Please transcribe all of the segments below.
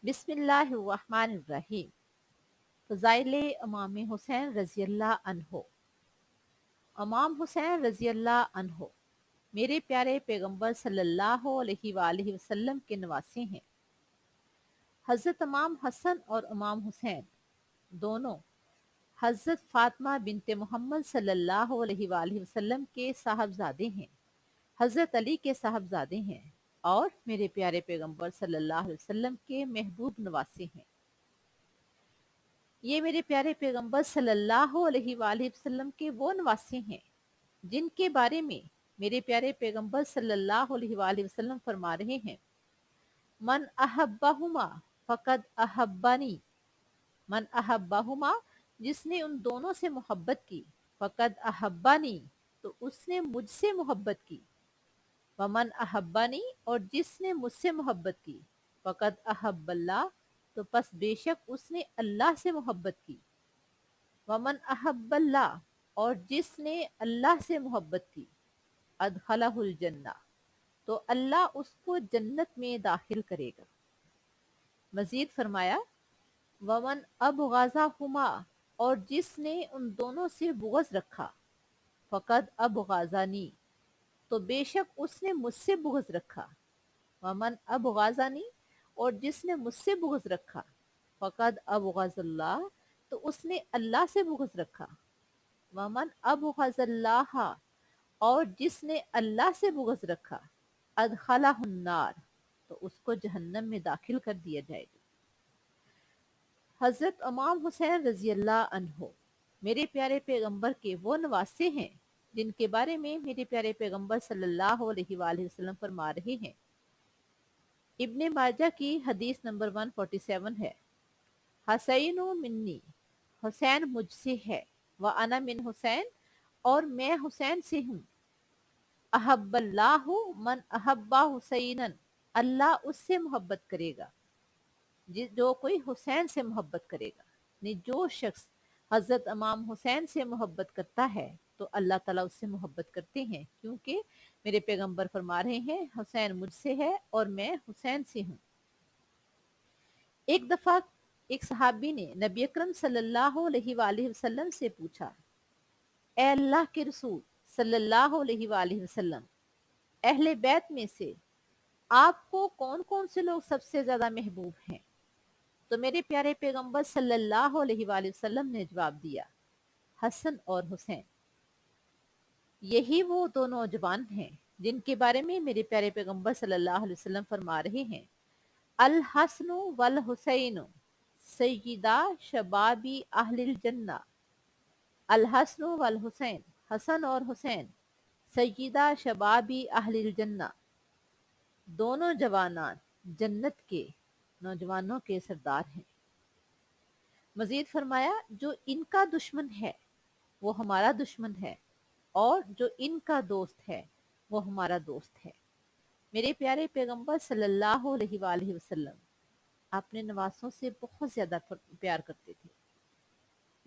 बिस्मिल्लाहिर्रहमानिर्रहीम। फ़ज़ाइल इमाम हुसैन रज़ी अल्लाह अन्हो। इमाम हुसैन रज़ी अल्लाह अन्हो मेरे प्यारे पैगंबर सल्लल्लाहु अलैहि वसल्लम के नवासे हैं। हज़रत इमाम हसन और इमाम हुसैन दोनों हज़रत फ़ातिमा बिनते मोहम्मद सल्लल्लाहु अलैहि वसल्लम के साहबजादे हैं, हज़रत अली के साहबजादे हैं और मेरे प्यारे पैगंबर सल्लल्लाहु अलैहि वसल्लम के महबूब नवासे हैं। ये मेरे प्यारे पैगंबर सल्लल्लाहु अलैहि वसल्लम के वो नवासे हैं जिनके बारे में मेरे प्यारे पैगंबर सल्लल्लाहु अलैहि वसल्लम फरमा रहे हैं, मन अहब्बहुमा फकद अहब्बानी। मन अहब्बहुमा, जिसने उन दोनों से मोहब्बत की, फकद अहब्बानी, तो उसने मुझसे मोहब्बत की। वमन अहब्बानी, और जिसने मुझसे मोहब्बत की, फकद अहब्बल्लाह, तो पस बेशक उसने अल्लाह से मोहब्बत की। वमन अहब्बल्लाह, और जिसने अल्लाह से मोहब्बत की, अदखलहुल जन्ना, तो अल्लाह उसको जन्नत में दाखिल करेगा। मजीद फरमाया, वमन अबगाज़ाहुमा, और जिसने उन दोनों से बुग़्ज़ रखा, फ़क़द अबगाज़ानी, तो बेशक उसने मुझसे बुग़्ज़ रखा। वमन अबगाज़ानी, और जिसने मुझसे बुग़्ज़ रखा, फ़क़द अबगाज़ल्लाह, तो उसने अल्लाह से बुग़्ज़ रखा। वमन अबगाज़ल्लाह, और जिसने अल्लाह से बुग़्ज़ रखा, अदखलहुन्नार, तो उसको जहन्नम में दाखिल कर दिया जाएगा। हज़रत इमाम हुसैन रज़ी अल्लाह अन्हो मेरे प्यारे पैगंबर के वो नवासे हैं जिनके बारे में मेरे प्यारे पैगंबर सल्लल्लाहु अलैहि वसल्लम फरमा रहे हैं। इब्ने माजा की हदीस नंबर 147 है, हसैनु मिन्नी, हुसैन मुझसे है, व अना मिन हुसैन, और मैं हुसैन से हूँ। अहब्बल्लाहु मन अहब्बा हुसैनन, अल्लाह उससे मोहब्बत करेगा जो कोई हुसैन से मोहब्बत करेगा। यानी जो शख्स हजरत इमाम हुसैन से मोहब्बत करता है तो अल्लाह ताला उससे मोहब्बत करते हैं, क्योंकि मेरे पैगंबर फरमा रहे हैं, हुसैन मुझसे है और मैं हुसैन से हूँ। एक दफा एक सहाबी ने नबी अकरम सल्लल्लाहु अलैहि वसल्लम से पूछा, ए अल्लाह के रसूल सल्लल्लाहु अलैहि वसल्लम, अहले बैत में से आपको कौन कौन से लोग सबसे ज्यादा महबूब हैं? तो मेरे प्यारे पैगंबर सल्लल्लाहु अलैहि वसल्लम ने जवाब दिया, हसन और हुसैन। यही वो दो नौजवान हैं जिनके बारे में मेरे प्यारे पैगंबर सल्लल्लाहु अलैहि वसल्लम फरमा रहे हैं, अल हसनु वल हुसैन सय्यिदा शबाबी अहलिल जन्ना। अल हसनु वल हुसैन, हसन और हुसैन, सय्यिदा शबाबी अहलिल जन्ना, दोनों जवानान जन्नत के नौजवानों के सरदार हैं। मजीद फरमाया, जो इनका दुश्मन है वो हमारा दुश्मन है और जो इनका दोस्त है वो हमारा दोस्त है। मेरे प्यारे पैगंबर सल्लल्लाहु अलैहि वसल्लम अपने नवासों से बहुत ज्यादा प्यार करते थे।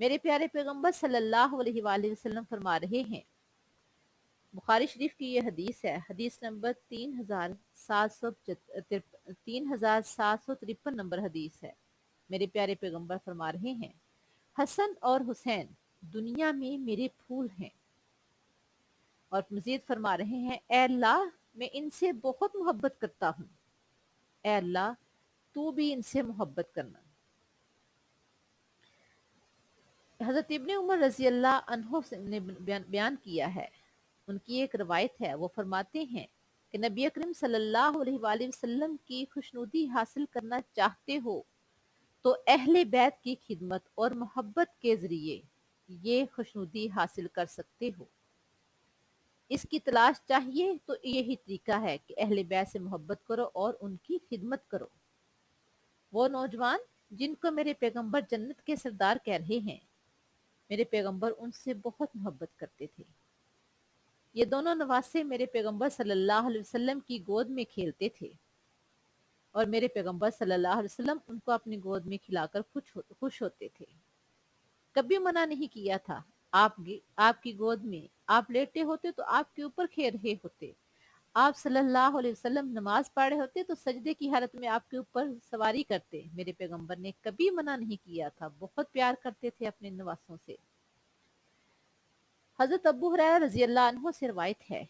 मेरे प्यारे पैगंबर सल्लल्लाहु अलैहि वसल्लम फरमा रहे हैं, बुखारी शरीफ की ये हदीस है, हदीस नंबर 3753 नंबर हदीस है। मेरे प्यारे पैगंबर फरमा रहे हैं, हसन और हुसैन दुनिया में मेरे फूल हैं। और मजीद फरमा रहे हैं, ए अल्लाह, मैं इनसे बहुत मोहब्बत करता हूँ, ए अल्लाह तू भी इनसे मोहब्बत करना। हजरत इब्ने उमर रजी अल्लाह अन्हो ने बयान किया है, उनकी एक रवायत है, वो फरमाते हैं कि नबी अकरम सल्लल्लाहु अलैहि वसल्लम की खुशनुदी हासिल करना चाहते हो तो अहले बैत की खिदमत और मोहब्बत के जरिए ये खुशनुदी हासिल कर सकते हो। इसकी तलाश चाहिए तो यही तरीका है कि अहले बैत से मोहब्बत करो और उनकी खिदमत करो। वो नौजवान जिनको मेरे पैगंबर जन्नत के सरदार कह रहे हैं, मेरे पैगंबर उनसे बहुत मोहब्बत करते थे। ये दोनों नवासे मेरे पैगंबर सल्लल्लाहु अलैहि वसल्लम की गोद में खेलते थे और मेरे पैगंबर सल्लल्लाहु अलैहि वसल्लम उनको अपनी गोद में खिलाकर खुश होते थे। कभी मना नहीं किया था। आपकी गोद में आप लेटे होते तो आपके ऊपर खेल रहे होते, आप सल्लल्लाहु अलैहि वसल्लम नमाज पढ़ रहे होते तो सजदे की हालत में आपके ऊपर सवारी करते। मेरे पैगंबर ने कभी मना नहीं किया था, बहुत प्यार करते थे अपने नवासों से। हजरत अबू हुरैरा रजी अल्लाह अन्हु से रवायत है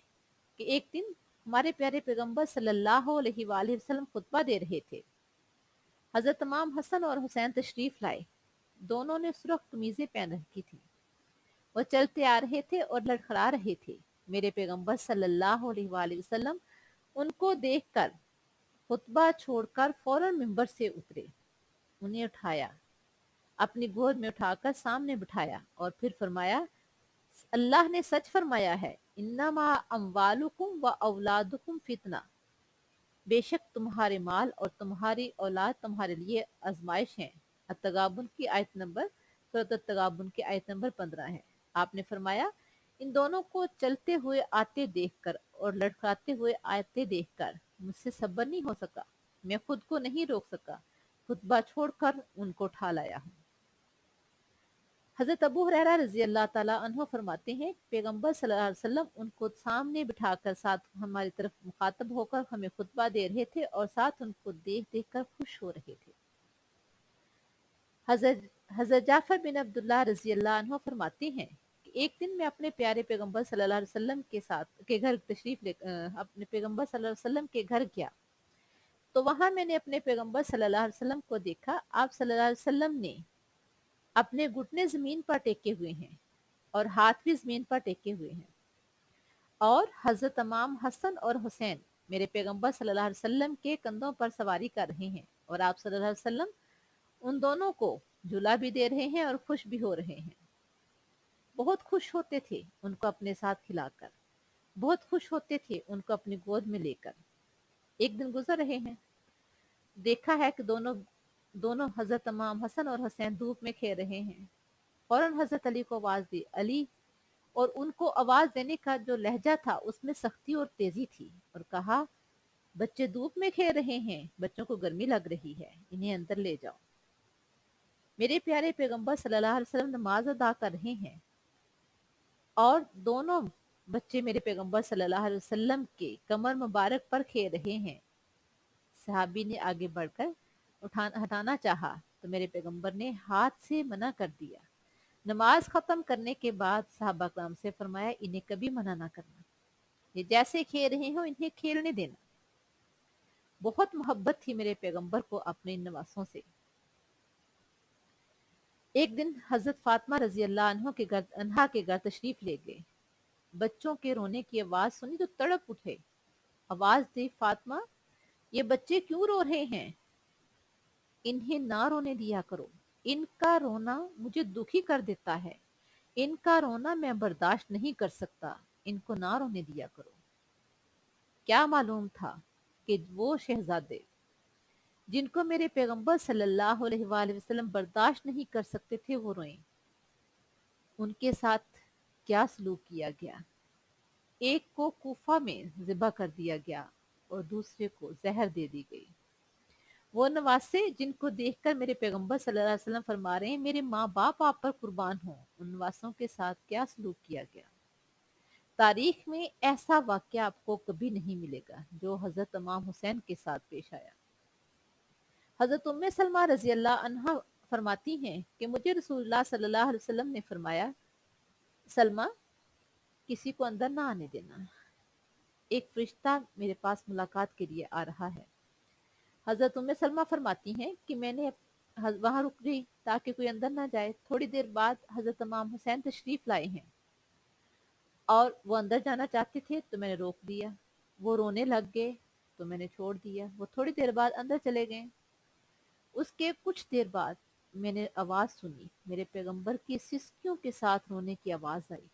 कि एक दिन हमारे प्यारे पैगंबर सल्लल्लाहु अलैहि वसल्लम खुतबा दे रहे थे। हजरत इमाम हसन और हुसैन तशरीफ लाए। दोनों ने सुर्ख कमीजें पहन रखी थी। वो चलते आ रहे थे और लड़खड़ा रहे थे। मेरे पैगंबर सल्लल्लाहु अलैहि वसल्लम उनको देखकर खुतबा छोड़कर फौरन मिंबर से उतरे, उन्हें उठाया, अपनी गोद में उठाकर सामने बिठाया और फिर फरमाया, अल्लाह ने सच फरमाया है, इन्नमा अम्वालुकुम व औलादुकुम फितना, बेशक तुम्हारे माल और तुम्हारी औलाद तुम्हारे लिए आजमाइश है। अत-तगाबुन की आयत नंबर सूरत अत-तगाबुन की आयत नंबर 15 है। आपने फरमाया, इन दोनों को चलते हुए आते देखकर और लड़खड़ाते हुए आते देखकर मुझसे सब्र नहीं हो सका, मैं खुद को नहीं रोक सका, खुतबा छोड़कर उनको उठा लाया हूँ। हजरत अबू हुरैरा रजी अल्लाह ताला अन्हु फरमाते हैं, पैगंबर सल्लल्लाहु अलैहि वसल्लम उनको सामने बिठाकर साथ हमारी तरफ मुखातब होकर हमें खुतबा दे रहे थे और साथ उनको देख देख कर खुश हो रहे थे। हजरत हजरत जाफर बिन अब्दुल्लाह रजी अल्लाह अन्हु फरमाते हैं कि एक दिन मैं अपने प्यारे पैगंबर सल्लल्लाहु अलैहि वसल्लम के साथ के घर तशरीफ ले अपने पैगंबर सल्लल्लाहु अलैहि वसल्लम के घर गया तो वहां मैंने अपने पैगंबर सल्लल्लाहु अलैहि वसल्लम को देखा। आप सल्लल्लाहु अलैहि वसल्लम ने अपने घुटने जमीन पर टेके हुए हैं और हाथ भी जमीन पर टेके हुए हैं और हजरत इमाम हसन और हुसैन मेरे पैगंबर सल्लल्लाहु अलैहि वसल्लम के कंधों पर सवारी कर रहे हैं और आप सल्लल्लाहु अलैहि वसल्लम उन दोनों को झूला भी दे रहे हैं और खुश भी हो रहे हैं। बहुत खुश होते थे उनको अपने साथ खिलाकर, बहुत खुश होते थे उनको अपनी गोद में लेकर। एक दिन गुजर रहे हैं, देखा है कि दोनों दोनों हजरत इमाम हसन और हुसैन धूप में खेल रहे हैं। फौरन हजरत अली को आवाज दी, अली, और उनको आवाज देने का जो लहजा था उसमें सख्ती और तेजी थी और कहा, बच्चे धूप में खेल रहे हैं, बच्चों को गर्मी लग रही है, इन्हें अंदर ले जाओ। मेरे प्यारे पैगंबर सल्लल्लाहु अलैहि वसल्लम नमाज अदा कर रहे हैं और दोनों बच्चे मेरे पैगंबर सल्लल्लाहु अलैहि वसल्लम के कमर मुबारक पर खेल रहे हैं। सहाबी ने आगे बढ़कर हटाना चाहा तो मेरे पैगंबर ने हाथ से मना कर दिया। नमाज खत्म करने के बाद साहबा कराम से फरमाया, इन्हें कभी मना ना करना, ये जैसे खेल रहे हो इन्हें खेलने देना। बहुत मोहब्बत थी मेरे पैगंबर को अपने नवासों से। एक दिन हजरत फातिमा रजी अल्लाह अन्हा के घर तशरीफ ले गए। बच्चों के रोने की आवाज सुनी तो तड़प उठे। आवाज दी, फातिमा, ये बच्चे क्यों रो रहे हैं? इन्हें ना रोने दिया करो, इनका रोना मुझे दुखी कर देता है, इनका रोना मैं बर्दाश्त नहीं कर सकता, इनको ना रोने दिया करो। क्या मालूम था कि वो शहजादे जिनको मेरे पैगंबर सल्लल्लाहु अलैहि वसल्लम बर्दाश्त नहीं कर सकते थे वो रोए। उनके साथ क्या सलूक किया गया। एक को कूफा में ज़िबा कर दिया गया और दूसरे को जहर दे दी गई। वो नवासे जिनको देखकर मेरे पैगंबर सल्लल्लाहु अलैहि वसल्लम फरमा रहे हैं, मेरे माँ बाप आप पर कुर्बान हो, उन नवासों के साथ क्या सलूक किया गया। तारीख में ऐसा वाकया आपको कभी नहीं मिलेगा जो हजरत इमाम हुसैन के साथ पेश आया। हजरत उम्मे सलमा रजी अल्लाह अन्हा फरमाती हैं कि मुझे रसूलुल्लाह सल्लल्लाहु अलैहि वसल्लम ने फरमाया, सलमा, किसी को अंदर ना आने देना, एक फरिश्ता मेरे पास मुलाकात के लिए आ रहा है। हजरत उम्मे सलमा फरमाती हैं कि मैंने वहां रुक गई ताकि कोई अंदर ना जाए। थोड़ी देर बाद हजरत इमाम हुसैन तशरीफ लाए हैं और वो अंदर जाना चाहते थे तो मैंने रोक दिया। वो रोने लग गए तो मैंने छोड़ दिया। वो थोड़ी देर बाद अंदर चले गए। उसके कुछ देर बाद मैंने आवाज सुनी, मेरे पैगंबर की सिसकियों के साथ रोने की आवाज आई।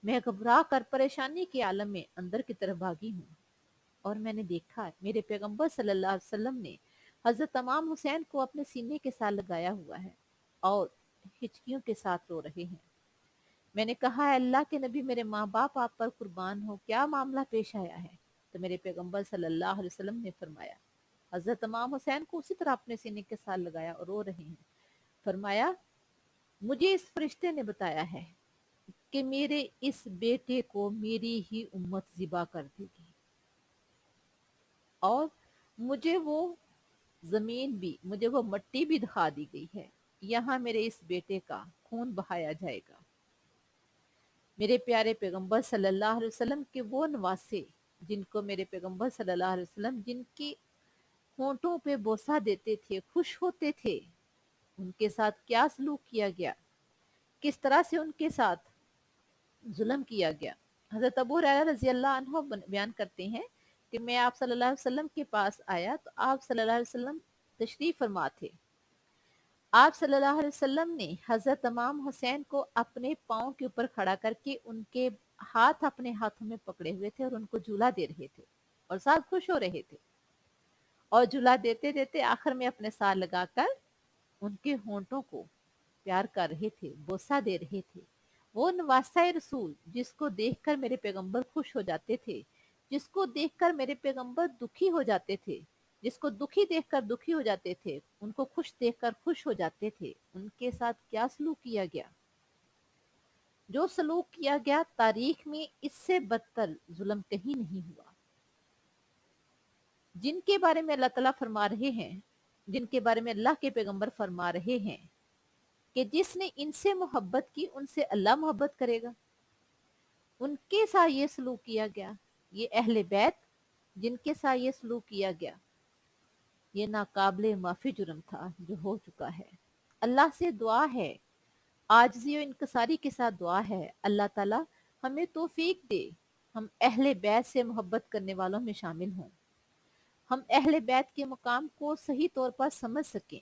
मैं घबरा कर परेशानी के आलम में अंदर की तरफ भागी हूँ और मैंने देखा मेरे पैगंबर सल्लल्लाहु अलैहि वसल्लम ने हजरत इमाम हुसैन को अपने सीने के साथ लगाया हुआ है और हिचकियों के साथ रो रहे हैं। मैंने कहा, अल्लाह के नबी, मेरे माँ बाप आप पर कुर्बान हो, क्या मामला पेश आया है? तो मेरे पैगंबर सल्लल्लाहु अलैहि वसल्लम ने फरमाया, हजरत इमाम हुसैन को उसी तरह अपने सीने के साथ लगाया और रो रहे हैं। फरमाया, मुझे इस फरिश्ते ने बताया है कि मेरे इस बेटे को मेरी ही उम्मत ज़िबा कर देगी। اور मुझे वो जमीन भी, मुझे वो मट्टी भी दिखा दी गई है, यहाँ मेरे इस बेटे का खून बहाया जाएगा। मेरे प्यारे पैगंबर सल्लल्लाहु अलैहि वसल्लम के वो नवासे जिनको मेरे पैगंबर सल्लल्लाहु अलैहि वसल्लम जिनकी होंठों पे बोसा देते थे, खुश होते थे, उनके साथ क्या सलूक किया गया, किस तरह से उनके साथ जुल्म किया गया। हजरत अबू हुरैरा रजी अल्लाह अन्हु बयान करते हैं कि मैं आप सल्लल्लाहु अलैहि वसल्लम के पास आया तो आप सल्लल्लाहु अलैहि वसल्लम तशरीफ फरमा थे। आप सल्लल्लाहु अलैहि वसल्लम ने हजरत इमाम हुसैन को अपने पाँव के ऊपर खड़ा करके उनके हाथ अपने हाथों में पकड़े हुए थे और उनको झूला दे रहे थे और साथ खुश हो रहे थे, और झूला देते देते आखिर में अपने साथ लगाकर उनके होंठों को प्यार कर रहे थे, बोसा दे रहे थे। वो नवासा रसूल जिसको देखकर मेरे पैगंबर खुश हो जाते थे, जिसको देखकर मेरे पैगंबर दुखी हो जाते थे, जिसको दुखी देखकर दुखी हो जाते थे, उनको खुश देखकर खुश हो जाते थे, उनके साथ क्या सलूक किया गया। जो सलूक किया गया तारीख में इससे बदतर जुल्म कहीं नहीं हुआ। जिनके बारे में अल्लाह ताला फरमा रहे हैं, जिनके बारे में अल्लाह के पैगंबर फरमा रहे हैं कि जिसने इनसे मोहब्बत की उनसे अल्लाह मोहब्बत करेगा, उनके साथ ये सलूक किया गया। ये अहले बैत जिनके साथ ये सलूक किया गया, ये नाकाबिले माफी जुर्म था जो हो चुका है। अल्लाह से दुआ है, आजिज़ी और इनकसारी के साथ दुआ है, अल्लाह ताला हमें तौफीक दे, हम अहले बैत से मोहब्बत करने वालों में शामिल हों, हम अहले बैत के मुकाम को सही तौर पर समझ सकें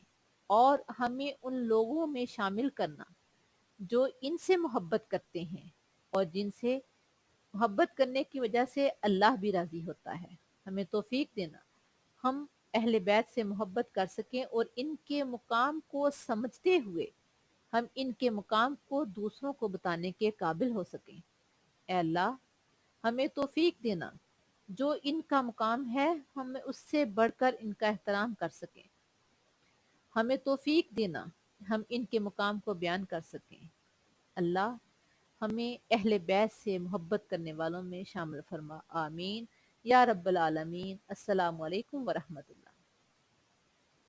और हमें उन लोगों में शामिल करना जो इनसे मोहब्बत करते हैं और जिनसे मोहब्बत करने की वजह से अल्लाह भी राजी होता है। हमें तौफीक देना, हम अहले बैत से मोहब्बत कर सकें और इनके मुकाम को समझते हुए हम इनके मुकाम को दूसरों को बताने के काबिल हो सकें। ए अल्लाह, हमें तौफीक देना, जो इनका मुकाम है हम उससे बढ़कर इनका एहतराम कर सकें। हमें तौफीक देना, हम इनके मुकाम को बयान कर सकें। अल्लाह, हमें अहले बैत से मोहब्बत करने वालों में शामिल फरमा। आमीन या रब्बल आलमीन। अस्सलामु अलैकुम व रहमतुल्लाह।